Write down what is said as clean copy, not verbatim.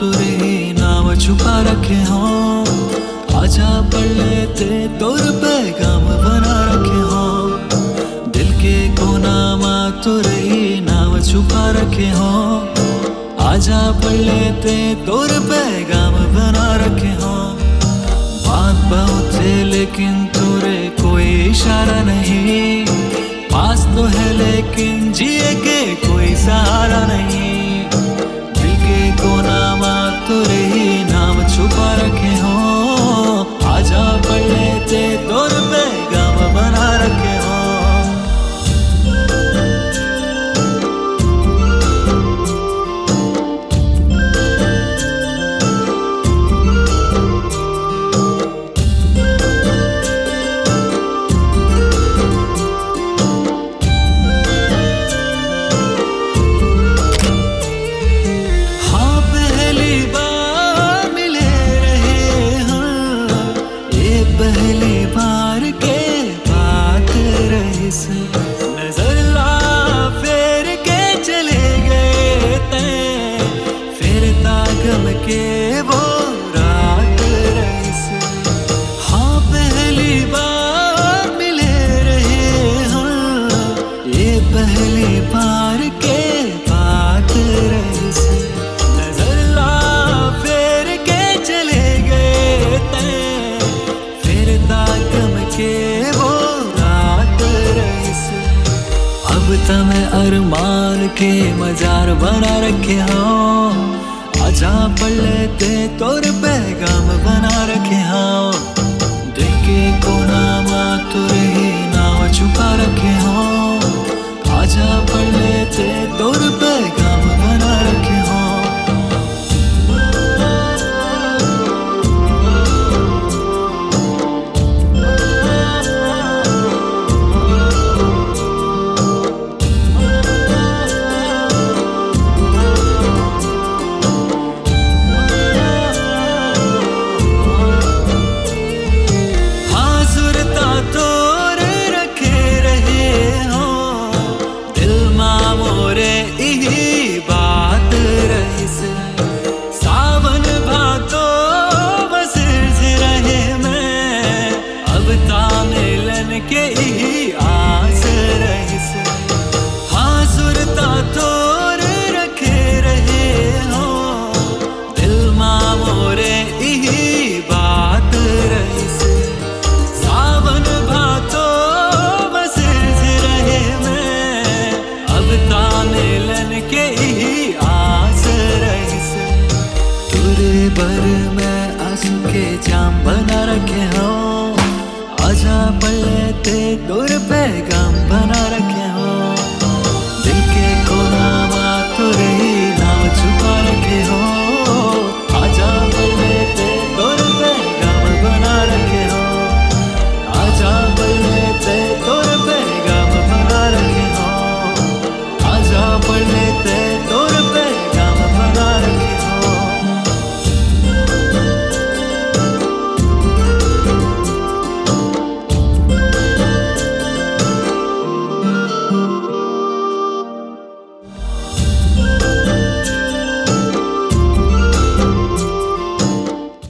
तुरे नाम छुपा रखे हों, आजा पढ़ लेते तोर पैगाम बना रखे हों। दिल के कोना में तुरे नाम छुपा रखे हों, आजा पढ़ लेते तोर पैगाम बना रखे हों। बात बहुत है लेकिन तुरे कोई इशारा नहीं, पास तो है लेकिन जिए के कोई सहारा नहीं। कोना में तुरे ही नाम छुपा रखे हों, आजा पढ़ लेते तोर पैगाम बना रखे हों। पहली बार के बात रही से नजर ला फेर के चले गए तैं, फिर तागम के वो रात रही से। हाँ पहली बार मिले रहे हाँ, ये पहली बार के बात रही से नजर ला फेर के चले गए तैं, ताकम के वो रात रईस। अब तमें अरमान के मजार बना रखे हों, आजा पढ़ लेते तोर पैगाम बना रखे हों। दिल के कोना में तुरे ही नाम छुपा रखे हों, आजा पढ़ लेते तोर पैगाम बना रखे हों। बात रही से सावन भादो बस रहे मैं, अब तामिलन के ही आस रही से। हाँ सुरता तोर रखे रहे हो, दिल माँ मोरे यही बात रही से। सावन भादो बस रहे मैं, अब तामिलन के ही आस रही से। तुरे बर में आंसू के जाम बना रखे हों, आजा पढ़ लेते तोर पे